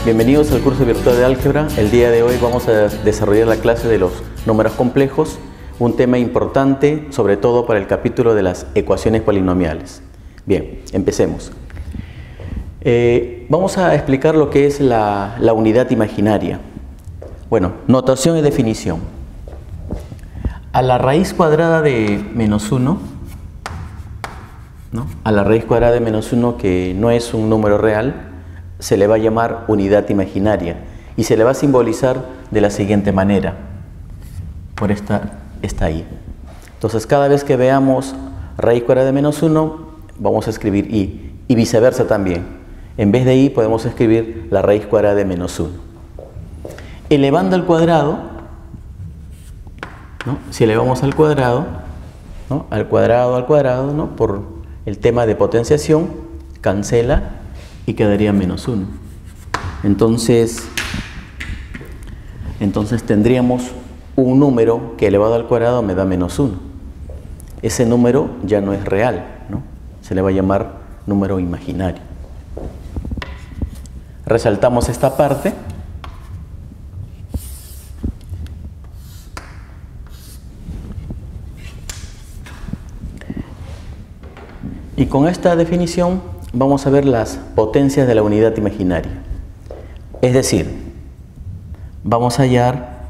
Bienvenidos al curso virtual de álgebra. El día de hoy vamos a desarrollar la clase de los números complejos, un tema importante sobre todo para el capítulo de las ecuaciones polinomiales. Bien, empecemos. Vamos a explicar lo que es la unidad imaginaria. Bueno, notación y definición. A la raíz cuadrada de menos 1, ¿no? A la raíz cuadrada de menos 1, que no es un número real, se le va a llamar unidad imaginaria y se le va a simbolizar de la siguiente manera. Por esta está ahí. Entonces, cada vez que veamos raíz cuadrada de menos 1, vamos a escribir i, y viceversa también. En vez de i podemos escribir la raíz cuadrada de menos 1. Elevando al cuadrado, ¿no? Si elevamos al cuadrado, ¿no? Al cuadrado, ¿no? Por el tema de potenciación, cancela y quedaría menos 1. Entonces tendríamos un número que elevado al cuadrado me da menos 1. Ese número ya no es real, ¿no? Se le va a llamar número imaginario. Resaltamos esta parte. Y con esta definición vamos a ver las potencias de la unidad imaginaria. Es decir, vamos a hallar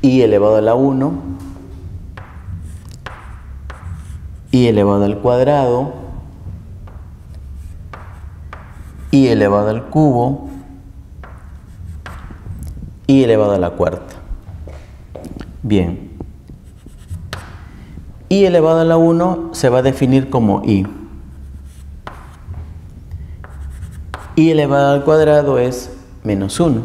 i elevado a la 1, i elevado al cuadrado, i elevado al cubo, i elevado a la cuarta. Bien. I elevado a la 1 se va a definir como i. I elevado al cuadrado es menos 1.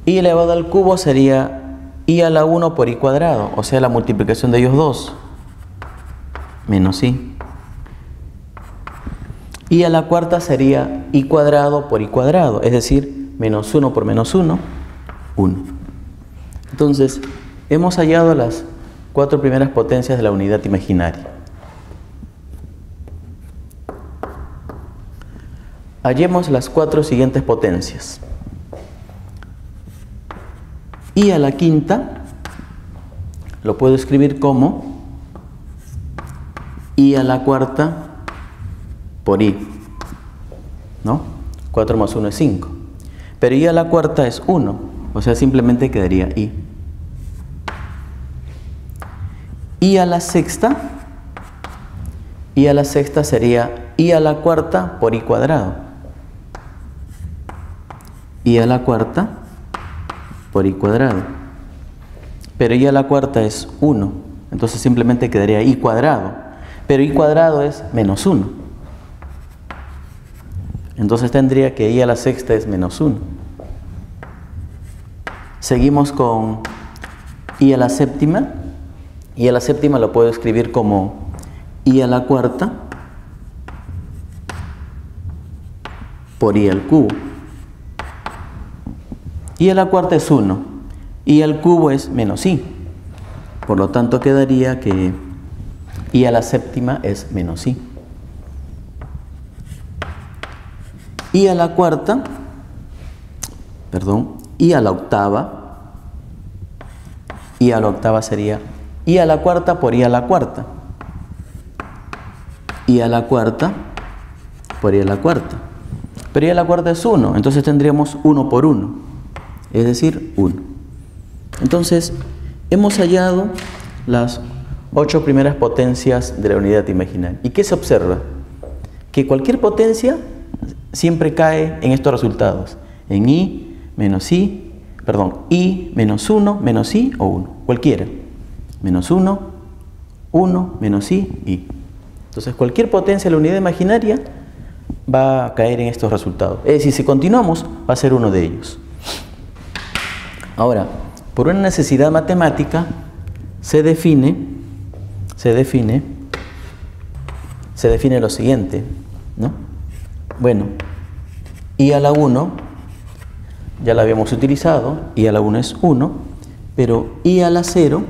I elevado al cubo sería i a la 1 por i cuadrado, o sea, la multiplicación de ellos dos, menos i. I a la cuarta sería i cuadrado por i cuadrado, es decir, menos 1 por menos 1, 1. Entonces, hemos hallado las 4 primeras potencias de la unidad imaginaria. Hallemos las 4 siguientes potencias. I a la quinta lo puedo escribir como i a la cuarta por i, ¿no? 4 más 1 es 5. Pero i a la cuarta es 1, o sea, simplemente quedaría i. I a la sexta sería i a la cuarta por i cuadrado. I a la cuarta por i cuadrado. Pero i a la cuarta es 1, entonces simplemente quedaría i cuadrado. Pero i cuadrado es menos 1. Entonces tendría que i a la sexta es menos 1. Seguimos con i a la séptima. Y a la séptima lo puedo escribir como i a la cuarta por i al cubo. I a la cuarta es 1. I al cubo es menos i. Por lo tanto quedaría que i a la séptima es menos i. I a la cuarta, perdón, i a la octava. I a la octava sería i a la cuarta por i a la cuarta. I a la cuarta por i a la cuarta. Pero i a la cuarta es 1, entonces tendríamos 1 por 1, es decir, 1. Entonces, hemos hallado las 8 primeras potencias de la unidad imaginaria. ¿Y qué se observa? Que cualquier potencia siempre cae en estos resultados. En i menos i, perdón, i menos 1, menos i o 1, cualquiera. Menos 1, 1, menos i. Entonces cualquier potencia de la unidad imaginaria va a caer en estos resultados. Es decir, si continuamos, va a ser uno de ellos. Ahora, por una necesidad matemática, se define lo siguiente, ¿no? Bueno, i a la 1, ya la habíamos utilizado, i a la 1 es 1, pero i a la 0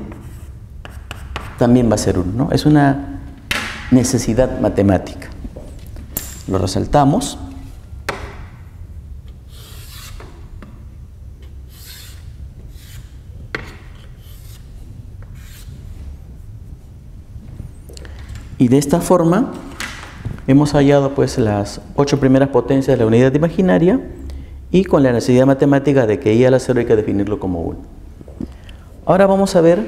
también va a ser 1, ¿no? Es una necesidad matemática. Lo resaltamos. Y de esta forma hemos hallado pues las 8 primeras potencias de la unidad imaginaria y con la necesidad matemática de que i a la 0 hay que definirlo como 1. Ahora vamos a ver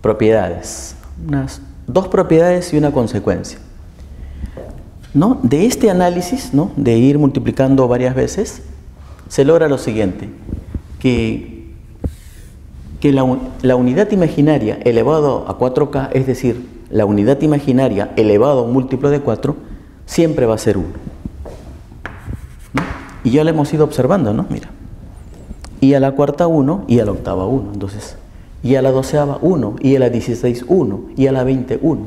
propiedades, unas 2 propiedades y una consecuencia, ¿no? De este análisis, ¿no?, de ir multiplicando varias veces, se logra lo siguiente, que la unidad imaginaria elevado a 4k, es decir, la unidad imaginaria elevado a un múltiplo de 4, siempre va a ser 1. ¿No? Y ya lo hemos ido observando, ¿no? Mira. Y a la cuarta 1, y a la octava 1. Entonces, y a la doceava 1, y a la 16 1, y a la 20 1.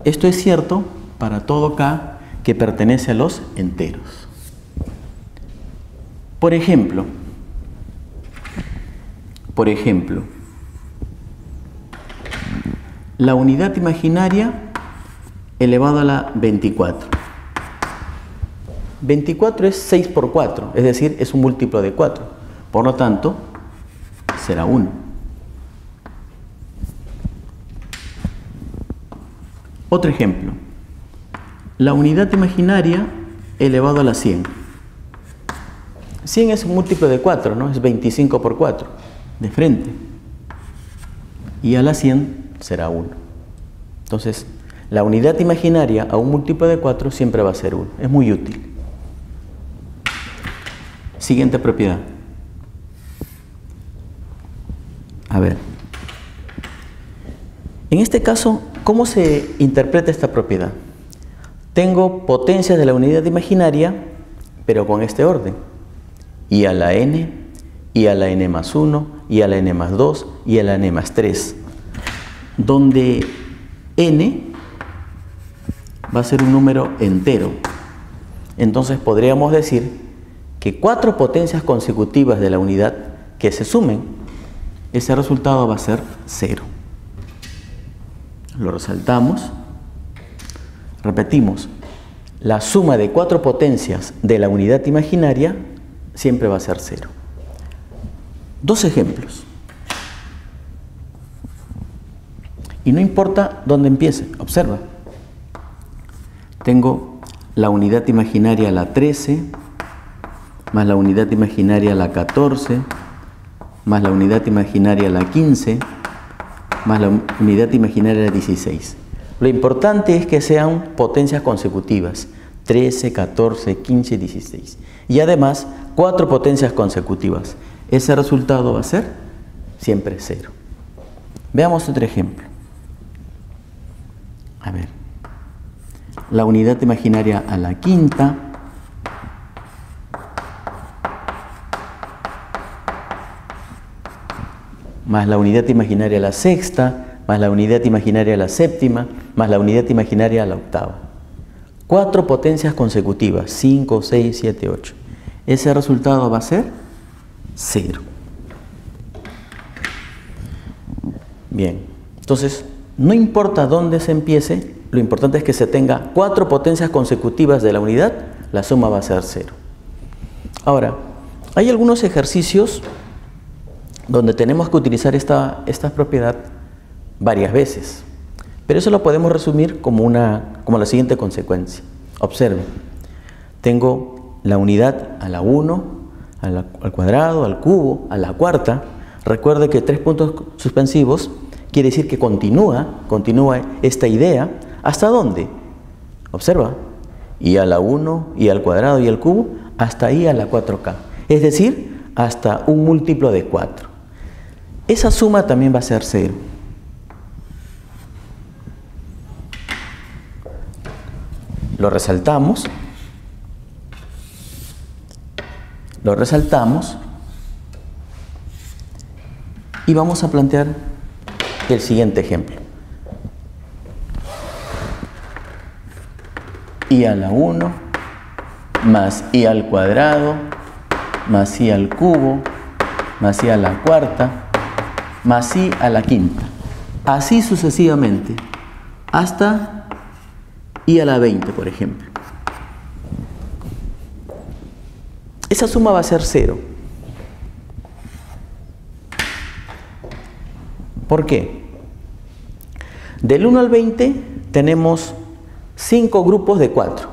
Esto es cierto para todo k que pertenece a los enteros. Por ejemplo, la unidad imaginaria elevado a la 24. 24 es 6 por 4, es decir, es un múltiplo de 4. Por lo tanto, será 1. Otro ejemplo. La unidad imaginaria elevado a la 100. 100 es un múltiplo de 4, ¿no? Es 25 por 4. De frente, y a la 100 será 1. Entonces, la unidad imaginaria a un múltiplo de 4 siempre va a ser 1. Es muy útil. Siguiente propiedad. A ver. En este caso, ¿cómo se interpreta esta propiedad? Tengo potencias de la unidad imaginaria, pero con este orden. I a la n, y a la n más 1, y a la n más 2, y a la n más 3, donde n va a ser un número entero. Entonces podríamos decir que 4 potencias consecutivas de la unidad que se sumen, ese resultado va a ser 0. Lo resaltamos. Repetimos, la suma de 4 potencias de la unidad imaginaria siempre va a ser 0. 2 ejemplos. Y no importa dónde empiece, observa. Tengo la unidad imaginaria a la 13, más la unidad imaginaria a la 14, más la unidad imaginaria a la 15, más la unidad imaginaria a la 16. Lo importante es que sean potencias consecutivas, 13, 14, 15, 16. Y además, 4 potencias consecutivas. Ese resultado va a ser siempre 0. Veamos otro ejemplo. A ver. La unidad imaginaria a la quinta, más la unidad imaginaria a la sexta, más la unidad imaginaria a la séptima, más la unidad imaginaria a la octava. 4 potencias consecutivas, 5, 6, 7, 8. Ese resultado va a ser 0. Bien, entonces, no importa dónde se empiece, lo importante es que se tenga 4 potencias consecutivas de la unidad, la suma va a ser 0. Ahora, hay algunos ejercicios donde tenemos que utilizar esta propiedad varias veces, pero eso lo podemos resumir como la siguiente consecuencia. Observen, tengo la unidad a la 1, al cuadrado, al cubo, a la cuarta. Recuerde que 3 puntos suspensivos quiere decir que continúa esta idea. ¿Hasta dónde? Observa, y a la 1, y al cuadrado, y al cubo, hasta ahí a la 4k. Es decir, hasta un múltiplo de 4. Esa suma también va a ser 0. Lo resaltamos. Y vamos a plantear el siguiente ejemplo. I a la 1 más i al cuadrado más i al cubo más i a la cuarta más i a la quinta. Así sucesivamente hasta y a la 20, por ejemplo. Esa suma va a ser 0. ¿Por qué? Del 1 al 20 tenemos 5 grupos de 4,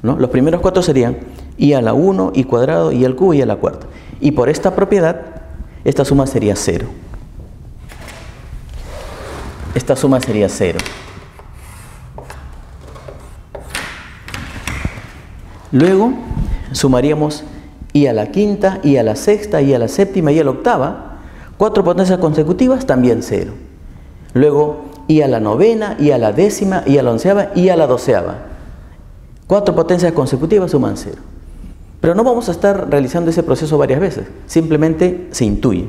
¿no? Los primeros 4 serían y a la 1, y cuadrado, y al cubo, y a la cuarta. Y por esta propiedad, esta suma sería 0. Esta suma sería 0. Luego sumaríamos y a la quinta, y a la sexta, y a la séptima, y a la octava. 4 potencias consecutivas, también 0. Luego y a la novena, y a la décima, y a la onceava, y a la doceava. 4 potencias consecutivas suman 0. Pero no vamos a estar realizando ese proceso varias veces. Simplemente se intuye.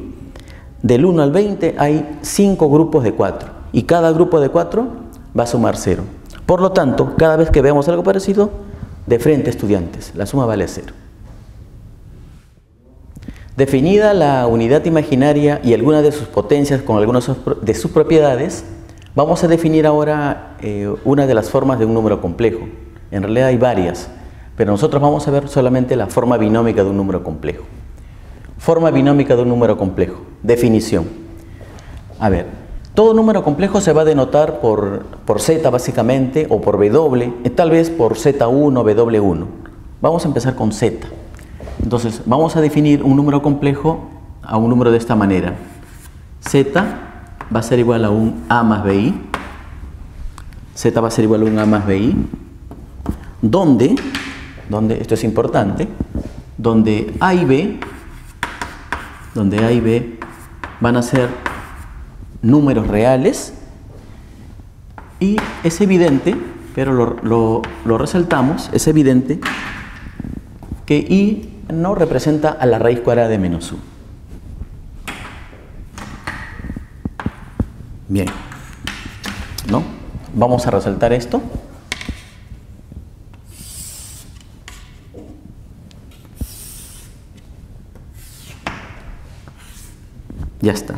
Del 1 al 20 hay 5 grupos de 4. Y cada grupo de 4 va a sumar 0. Por lo tanto, cada vez que veamos algo parecido, de frente, estudiantes, la suma vale 0. Definida la unidad imaginaria y alguna de sus potencias con algunas de sus propiedades, vamos a definir ahora una de las formas de un número complejo. En realidad hay varias, pero nosotros vamos a ver solamente la forma binómica de un número complejo. Forma binómica de un número complejo. Definición. A ver, todo número complejo se va a denotar por z básicamente, o por w, tal vez por z1, w1. Vamos a empezar con z. Entonces, vamos a definir un número complejo a un número de esta manera. Z va a ser igual a un a más bi. Z va a ser igual a un a más bi. Donde, esto es importante, donde A y B van a ser números reales, y es evidente, pero lo resaltamos, es evidente que I no representa a la raíz cuadrada de menos 1. Bien, ¿no? Vamos a resaltar esto. Ya está.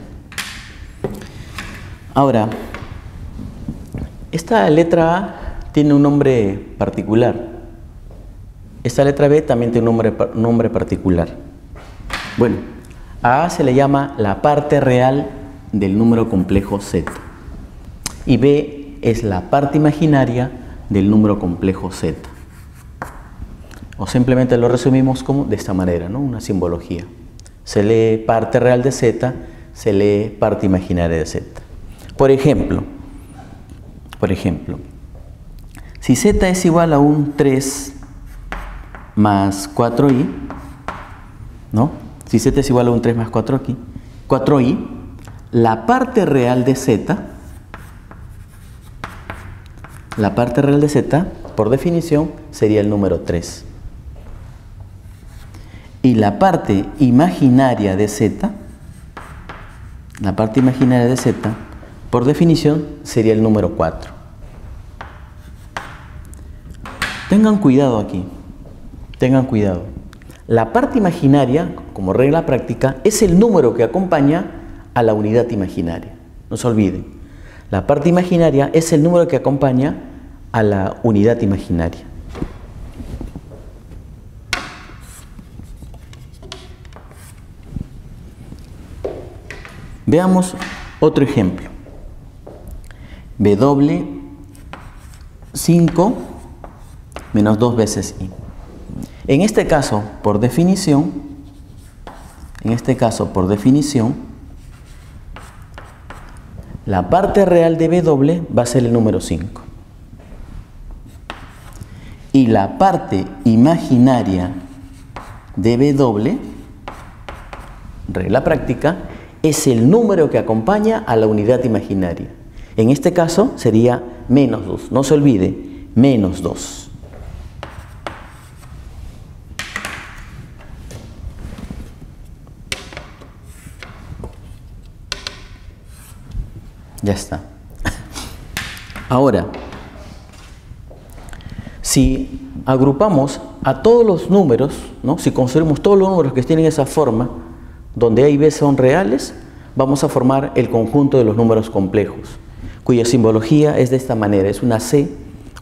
Ahora, esta letra A tiene un nombre particular. Esta letra B también tiene un nombre particular. Bueno, a A se le llama la parte real del número complejo Z. Y B es la parte imaginaria del número complejo Z. O simplemente lo resumimos como de esta manera, ¿no? Una simbología. Se lee parte real de Z, se lee parte imaginaria de Z. Por ejemplo, si Z es igual a un 3 más 4i, ¿no? Si z es igual a un 3 más 4i, la parte real de z, por definición, sería el número 3. Y la parte imaginaria de z, por definición, sería el número 4. Tengan cuidado aquí. Tengan cuidado. La parte imaginaria, como regla práctica, es el número que acompaña a la unidad imaginaria. No se olviden. La parte imaginaria es el número que acompaña a la unidad imaginaria. Veamos otro ejemplo. W5 menos 2 veces i. En este caso, por definición, la parte real de W va a ser el número 5. Y la parte imaginaria de W, regla práctica, es el número que acompaña a la unidad imaginaria. En este caso sería menos 2. No se olvide, menos 2. Ya está. Ahora, si agrupamos a todos los números, ¿no? Si construimos todos los números que tienen esa forma, donde A y B son reales, vamos a formar el conjunto de los números complejos, cuya simbología es de esta manera. Es una C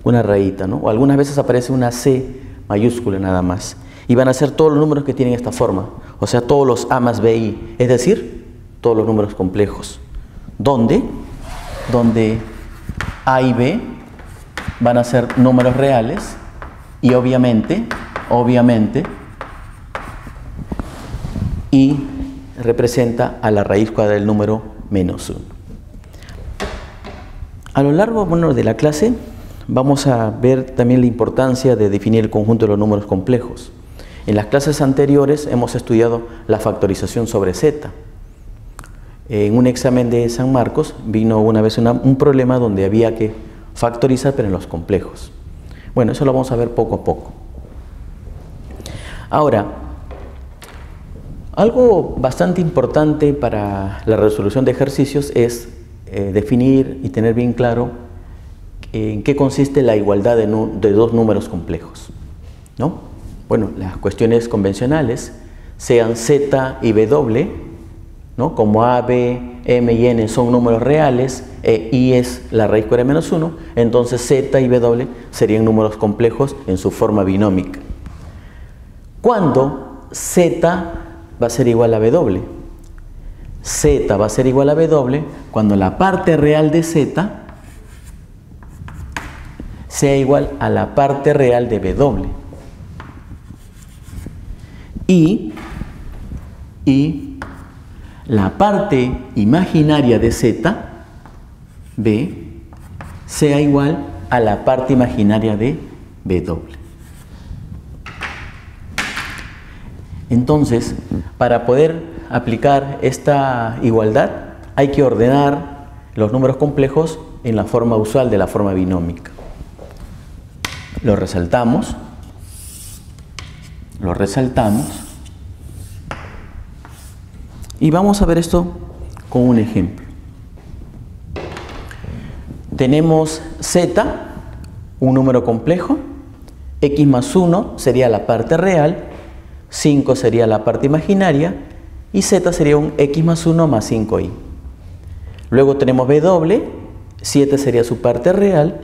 una rayita, ¿no? O algunas veces aparece una C mayúscula nada más. Y van a ser todos los números que tienen esta forma, o sea, todos los A más B, I, es decir, todos los números complejos. Donde A y B van a ser números reales y obviamente, I representa a la raíz cuadrada del número menos 1. A lo largo de la clase vamos a ver también la importancia de definir el conjunto de los números complejos. En las clases anteriores hemos estudiado la factorización sobre Z. En un examen de San Marcos vino una vez un problema donde había que factorizar, pero en los complejos. Bueno, eso lo vamos a ver poco a poco. Ahora, algo bastante importante para la resolución de ejercicios es definir y tener bien claro en qué consiste la igualdad de dos números complejos, ¿no? Bueno, las cuestiones convencionales, sean Z y W, ¿no? Como A, B, M y N son números reales, I es la raíz cuadrada de menos 1, entonces Z y W serían números complejos en su forma binómica. ¿Cuándo Z va a ser igual a W? Z va a ser igual a W cuando la parte real de Z sea igual a la parte real de W. Y la parte imaginaria de Z, B, sea igual a la parte imaginaria de W. Entonces, para poder aplicar esta igualdad, hay que ordenar los números complejos en la forma usual de la forma binómica. Lo resaltamos. Y vamos a ver esto con un ejemplo. Tenemos Z, un número complejo, X más 1 sería la parte real, 5 sería la parte imaginaria y Z sería un X más 1 más 5i. Luego tenemos W, 7 sería su parte real,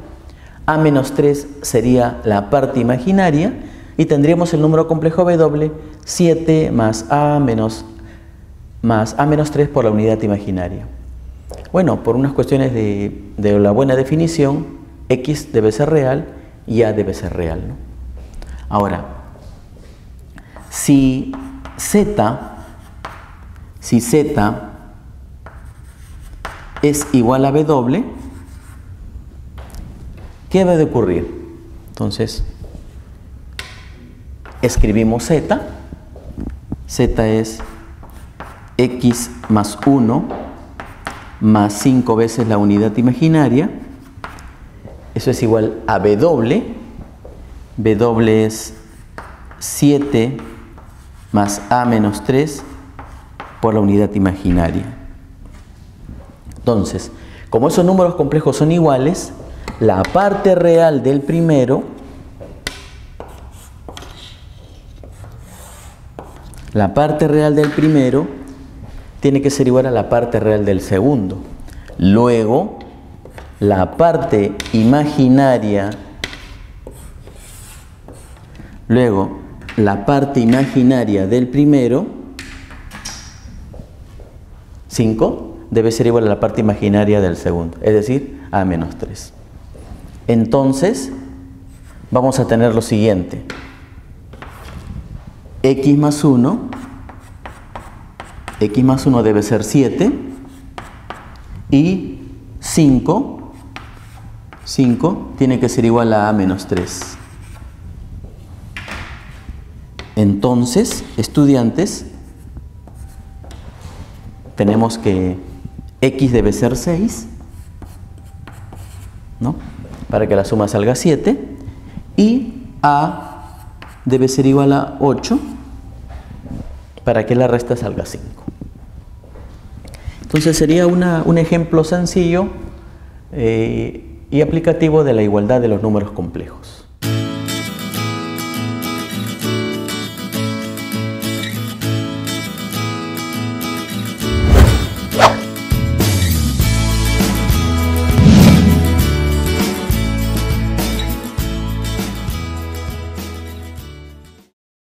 A menos 3 sería la parte imaginaria y tendríamos el número complejo W, 7 más A menos 3 por la unidad imaginaria. Bueno, por unas cuestiones de la buena definición, X debe ser real y A debe ser real, ¿no? Ahora, si Z es igual a W, ¿qué debe de ocurrir? Entonces, escribimos Z. Z es X más 1 más 5 veces la unidad imaginaria. Eso es igual a W. W es 7 más A menos 3 por la unidad imaginaria. Entonces, como esos números complejos son iguales, la parte real del primero tiene que ser igual a la parte real del segundo. Luego, la parte imaginaria del primero, 5, debe ser igual a la parte imaginaria del segundo, es decir, A menos 3. Entonces, vamos a tener lo siguiente. X más 1 debe ser 7 y 5 tiene que ser igual a menos 3. Entonces, estudiantes, tenemos que X debe ser 6, ¿no? Para que la suma salga 7, y A debe ser igual a 8 para que la resta salga 5. Entonces sería un ejemplo sencillo y aplicativo de la igualdad de los números complejos.